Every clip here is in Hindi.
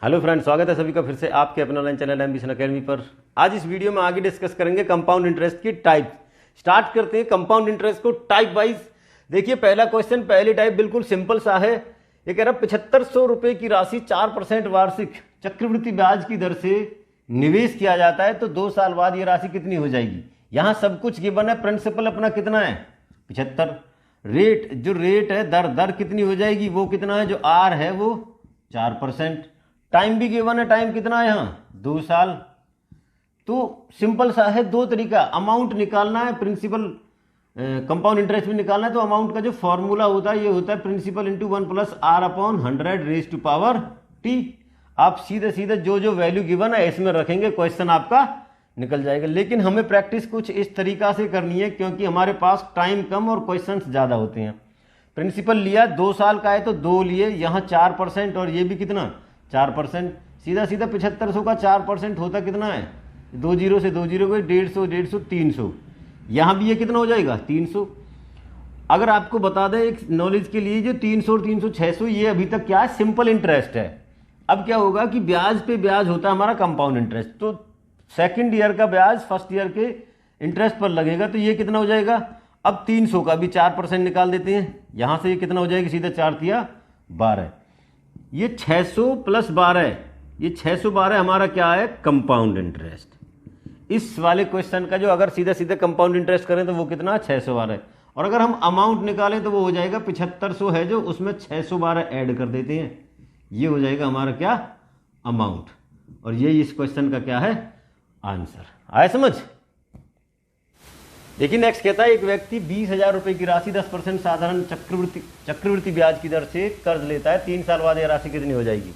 हेलो फ्रेंड्स, स्वागत है सभी का फिर से आपके अपने ऑनलाइन चैनल एम्बिशन अकेडमी पर। आज इस वीडियो में आगे डिस्कस करेंगे कंपाउंड इंटरेस्ट की टाइप। स्टार्ट करते हैं कंपाउंड इंटरेस्ट को टाइप वाइज। देखिए पहला क्वेश्चन, पहली टाइप बिल्कुल सिंपल सा है। ये कह रहा 7500 रुपए की राशि 4% वार्षिक चक्रवृद्धि ब्याज की दर से निवेश किया जाता है तो 2 साल बाद ये राशि कितनी हो जाएगी। यहां सब कुछ गिवन है। प्रिंसिपल अपना कितना है 75। रेट जो रेट है दर कितनी हो जाएगी, वो कितना है, जो आर है वो 4%। टाइम भी गिवन है, टाइम कितना है यहाँ 2 साल। तो सिंपल सा है, दो तरीका। अमाउंट निकालना है, प्रिंसिपल कंपाउंड इंटरेस्ट भी निकालना है। तो अमाउंट का जो फॉर्मूला होता है ये होता है principal into 1 plus R upon 100 raise to power T. आप सीधे सीधे जो जो वैल्यू गिवन है इसमें रखेंगे, क्वेश्चन आपका निकल जाएगा। लेकिन हमें प्रैक्टिस कुछ इस तरीका से करनी है क्योंकि हमारे पास टाइम कम और क्वेश्चन ज्यादा होते हैं। प्रिंसिपल लिया 2 साल का है तो 2 लिए, यहाँ 4% और ये भी कितना 4%। सीधा सीधा 7500 का 4% होता कितना है, 2 जीरो से 2 जीरो को 150 300। यहां भी ये कितना हो जाएगा 300। अगर आपको बता दें एक नॉलेज के लिए, जो 300 और 300 600 ये अभी तक क्या है, सिंपल इंटरेस्ट है। अब क्या होगा कि ब्याज पे ब्याज होता है हमारा कंपाउंड इंटरेस्ट। तो सेकेंड ईयर का ब्याज फर्स्ट ईयर के इंटरेस्ट पर लगेगा तो ये कितना हो जाएगा। अब 300 का भी 4% निकाल देते हैं, यहां से ये कितना हो जाएगा, सीधा 4 तिया 12। ये 600 प्लस 12, ये 612 हमारा क्या है, कंपाउंड इंटरेस्ट। इस वाले क्वेश्चन का जो अगर सीधा सीधा कंपाउंड इंटरेस्ट करें तो वो कितना 612। और अगर हम अमाउंट निकालें तो वो हो जाएगा 7500 है जो, उसमें 612 ऐड कर देते हैं, ये हो जाएगा हमारा क्या अमाउंट। और ये इस क्वेश्चन का क्या है आंसर। आया समझ। देखिए नेक्स्ट कहता है एक व्यक्ति 20,000 रुपए की राशि 10% साधारण चक्रवृद्धि ब्याज की दर से कर्ज लेता है, 3 साल बाद यह राशि कितनी हो जाएगी।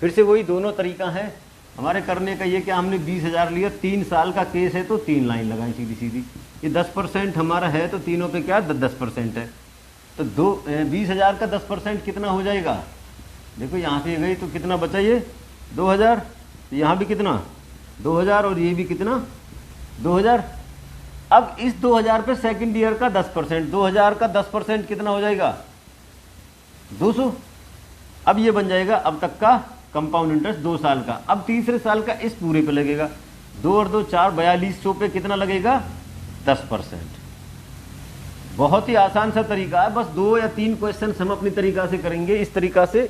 फिर से वही दोनों तरीका है हमारे करने का। ये क्या, हमने 20,000 लिया, 3 साल का केस है तो 3 लाइन लगाएं सीधी सीधी। ये 10% हमारा है तो तीनों पे क्या 10% है। तो 20,000 का 10% कितना हो जाएगा। देखो यहाँ से गई तो कितना बचा, ये 2000, तो यहाँ भी कितना 2000 और ये भी कितना 2000। अब इस 2000 पे सेकंड ईयर का 10%, 2000 का 10% कितना हो जाएगा 200। अब ये बन जाएगा अब तक का कंपाउंड इंटरेस्ट 2 साल का। अब तीसरे साल का इस पूरे पे लगेगा, 2 और 2 4, 4200 पे कितना लगेगा 10%। बहुत ही आसान सा तरीका है, बस 2 या 3 क्वेश्चन हम अपनी तरीका से करेंगे इस तरीका से,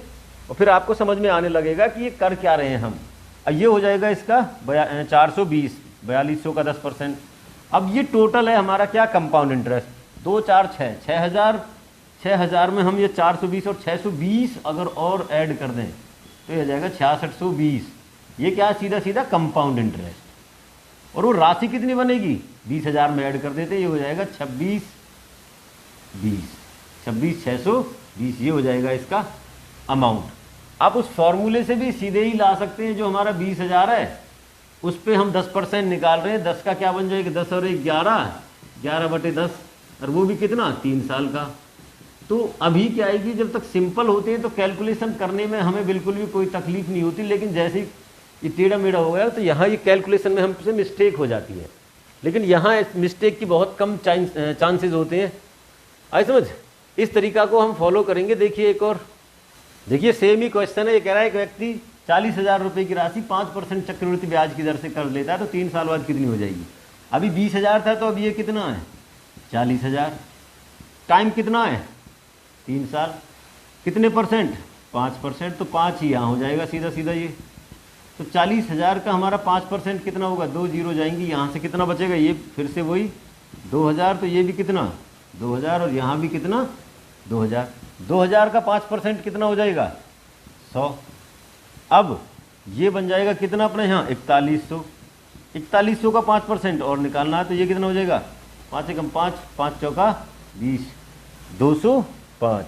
और फिर आपको समझ में आने लगेगा कि ये कर क्या रहे हैं हम। अब ये हो जाएगा इसका 420, 4200 का 10%। अब ये टोटल है हमारा क्या कंपाउंड इंटरेस्ट 2 4 6, 6000 में हम ये 420 और 620 अगर और ऐड कर दें तो ये हो जाएगा 6620। ये क्या सीधा सीधा कंपाउंड इंटरेस्ट। और वो राशि कितनी बनेगी 20,000 में ऐड कर देते, ये हो जाएगा 26,620, ये हो जाएगा इसका अमाउंट। आप उस फॉर्मूले से भी सीधे ही ला सकते हैं, जो हमारा 20,000 है उस पर हम 10% निकाल रहे हैं। 10 का क्या बन जाएगा, 10 और 1 11, 11/10, और वो भी कितना 3 साल का। तो अभी क्या आएगी, जब तक सिंपल होते हैं तो कैलकुलेशन करने में हमें बिल्कुल भी कोई तकलीफ नहीं होती, लेकिन जैसे ही ये टेढ़ा मेढ़ा हो गया तो यहाँ ये कैलकुलेशन में हमसे मिस्टेक हो जाती है। लेकिन यहाँ मिस्टेक की बहुत कम चांसेस होते हैं। आई समझ। इस तरीका को हम फॉलो करेंगे। देखिए एक और, देखिए सेम ही क्वेश्चन है। ये कह रहा है एक व्यक्ति 40,000 रुपए की राशि 5% चक्रवृद्धि ब्याज की दर से कर्ज लेता है तो 3 साल बाद कितनी हो जाएगी। अभी 20,000 था तो अब ये कितना है 40,000। टाइम कितना है 3 साल। कितने परसेंट 5%, तो 5 ही यहाँ हो जाएगा सीधा सीधा ये। तो 40,000 का हमारा 5% कितना होगा, 2 जीरो जाएंगी, यहाँ से कितना बचेगा, ये फिर से वही 2000, तो ये भी कितना 2000 और यहाँ भी कितना 2000। 2000 का 5% कितना हो जाएगा 100। अब ये बन जाएगा कितना अपने यहाँ 4100। 4100 का 5% और निकालना है तो ये कितना हो जाएगा 5 से कम 5, 5 चौका 20, 205।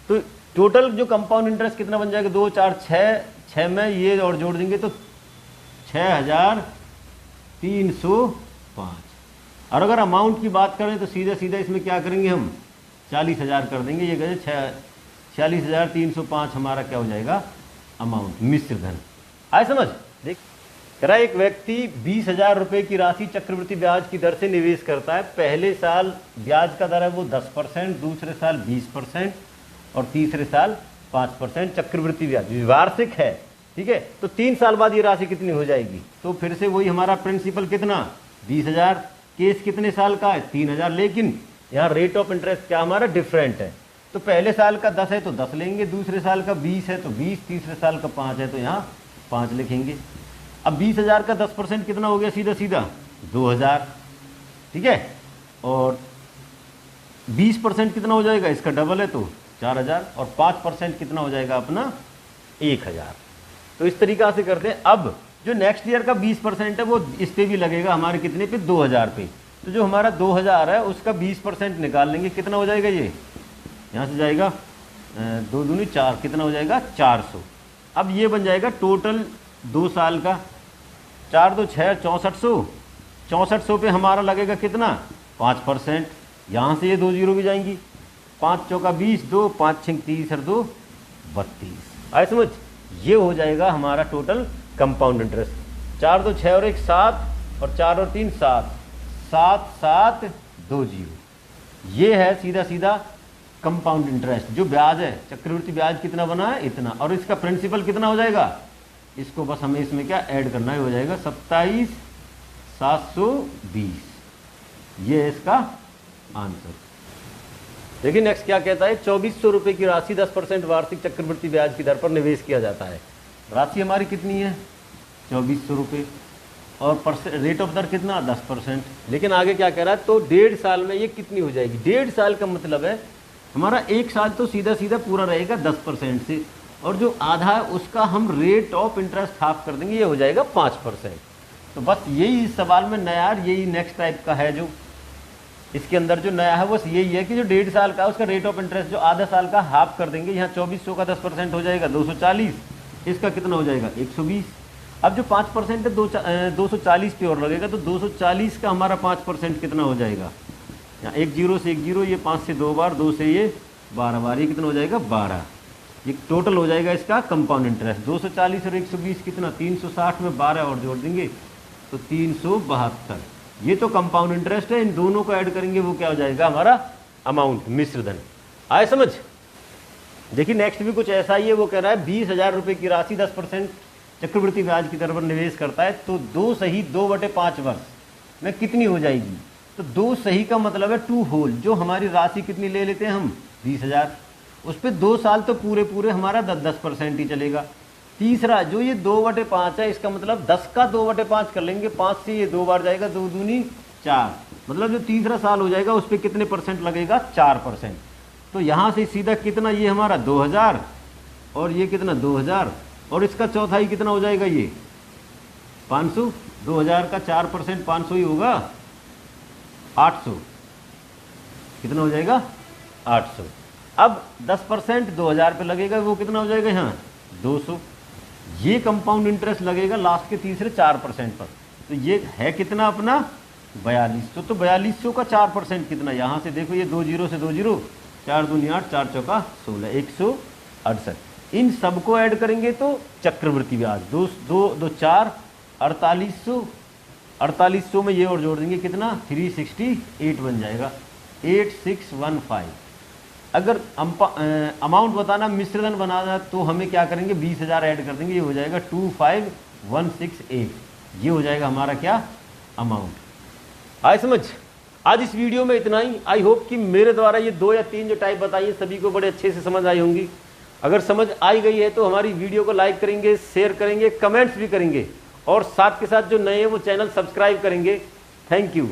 तो टोटल जो कंपाउंड इंटरेस्ट कितना बन जाएगा 2 4 6 में ये और जोड़ देंगे तो 6305। और अगर अमाउंट की बात करें तो सीधा सीधा इसमें क्या करेंगे हम 40,000 कर देंगे। ये कहते 46,305 हमारा क्या हो जाएगा अमाउंट, मिश्र धन। आए समझ। देख कह रहा एक व्यक्ति 20,000 रुपए की राशि चक्रवृद्धि ब्याज की दर से निवेश करता है। पहले साल ब्याज का दर है वो 10%, दूसरे साल 20% और तीसरे साल 5% चक्रवृद्धि ब्याज वार्षिक है। ठीक है। तो 3 साल बाद ये राशि कितनी हो जाएगी, तो फिर से वही हमारा प्रिंसिपल कितना 20,000, केस कितने साल का है 3,000, लेकिन यहाँ रेट ऑफ इंटरेस्ट क्या हमारा डिफरेंट है। तो पहले साल का 10 है तो 10 लेंगे, दूसरे साल का 20 है तो 20, तीसरे साल का 5 है तो यहाँ 5 लिखेंगे। अब 20,000 का 10% कितना हो गया, सीधा सीधा 2,000, ठीक है। और 20% कितना हो जाएगा, इसका डबल है तो 4,000, और 5% कितना हो जाएगा अपना 1,000। तो इस तरीका से करते हैं। अब जो नेक्स्ट ईयर का 20% है वो इस पे भी लगेगा हमारे कितने पे, 2,000 पे। तो जो हमारा 2,000 है उसका 20% निकाल लेंगे, कितना हो जाएगा, ये यहाँ से जाएगा 2 दूनी 4, कितना हो जाएगा 400। अब ये बन जाएगा टोटल 2 साल का, 4 2 6 6400, 6400 पे हमारा लगेगा कितना 5%। यहाँ से ये 2 जीरो भी जाएंगी, 5 चौका 20, 2 5 6 30 और 2 32। आए समझ, ये हो जाएगा हमारा टोटल कंपाउंड इंटरेस्ट। 4 2 6 और 1 7, और 4 और 3 7, 7 7 2 जीरो। ये है सीधा सीधा कंपाउंड इंटरेस्ट। जो ब्याज है, चक्रवृद्धि ब्याज कितना बना है, इतना, और इसका प्रिंसिपल कितना हो जाएगा, इसको बस हमें इसमें क्या ऐड करना है, हो जाएगा 27,720। ये है इसका आंसर। देखिए नेक्स्ट क्या कहता है, 2400 रुपये की राशि 10% वार्षिक चक्रवृद्धि ब्याज की दर पर निवेश किया जाता है। राशि हमारी कितनी है 2400 रुपये, और रेट ऑफ दर कितना 10%। लेकिन आगे क्या कह रहा है, तो 1.5 साल में ये कितनी हो जाएगी। 1.5 साल का मतलब है हमारा 1 साल तो सीधा सीधा पूरा रहेगा 10% से, और जो आधा है उसका हम रेट ऑफ इंटरेस्ट हाफ कर देंगे, ये हो जाएगा 5%। तो बस यही इस सवाल में नया, यही नेक्स्ट टाइप का है, जो इसके अंदर जो नया है बस यही है कि जो 1.5 साल का उसका रेट ऑफ इंटरेस्ट जो आधा साल का हाफ कर देंगे। यहाँ 2400 का 10% हो जाएगा 240, इसका कितना हो जाएगा 120। अब जो 5% है 240 पे और लगेगा, तो 240 का हमारा 5% कितना हो जाएगा, यहाँ 1 जीरो से 1 जीरो, ये 5 से 2 बार, 2 से ये 12 बार, ये कितना हो जाएगा 12। ये टोटल हो जाएगा इसका कंपाउंड इंटरेस्ट। 240 और 120 कितना 360 में 12 और जोड़ देंगे तो 372। ये तो कंपाउंड इंटरेस्ट है, इन दोनों को ऐड करेंगे वो क्या हो जाएगा हमारा अमाउंट, मिश्र धन। आए समझ। देखिए नेक्स्ट भी कुछ ऐसा ही है, वो कह रहा है 20,000 रुपये की राशि 10% चक्रवृद्धि ब्याज की दर पर निवेश करता है, तो 2 सही 2/5 वर्ष में कितनी हो जाएगी। तो 2 सही का मतलब है 2 होल, जो हमारी राशि कितनी ले लेते हैं हम 20,000, उस पर 2 साल तो पूरे पूरे हमारा 10% ही चलेगा। तीसरा जो ये 2/5 है, इसका मतलब 10 का 2/5 कर लेंगे, 5 से ये 2 बार जाएगा, 2 दूनी 4, मतलब जो तीसरा साल हो जाएगा उस पर कितने परसेंट लगेगा 4%। तो यहाँ से सीधा कितना, ये हमारा 2,000 और ये कितना 2,000, और इसका चौथाई कितना हो जाएगा ये 500। 2,000 का 4% 500 ही होगा, 800, कितना हो जाएगा 800। अब 10% 2,000 पे लगेगा, वो कितना हो जाएगा यहाँ 200। ये कंपाउंड इंटरेस्ट लगेगा लास्ट के तीसरे 4% पर, तो ये है कितना अपना 4200। तो 4200 का 4% कितना, यहाँ से देखो ये 2 जीरो से 2 जीरो, 4 दूनी 8, 4 चौका 16, 168। इन सबको ऐड करेंगे तो चक्रवृद्धि ब्याज 2 2 4 4800 में ये और जोड़ देंगे कितना 368 बन जाएगा 8615। अगर अमाउंट बताना, मिश्रधन बनाना, तो हमें क्या करेंगे 20,000 ऐड कर देंगे, ये हो जाएगा 25168। ये हो जाएगा हमारा क्या अमाउंट। आए समझ। आज इस वीडियो में इतना ही। आई होप कि मेरे द्वारा ये 2 या 3 जो टाइप बताइए सभी को बड़े अच्छे से समझ आई होंगी। अगर समझ आई गई है तो हमारी वीडियो को लाइक करेंगे, शेयर करेंगे, कमेंट्स भी करेंगे, और साथ के साथ जो नए हैं वो चैनल सब्सक्राइब करेंगे। Thank you.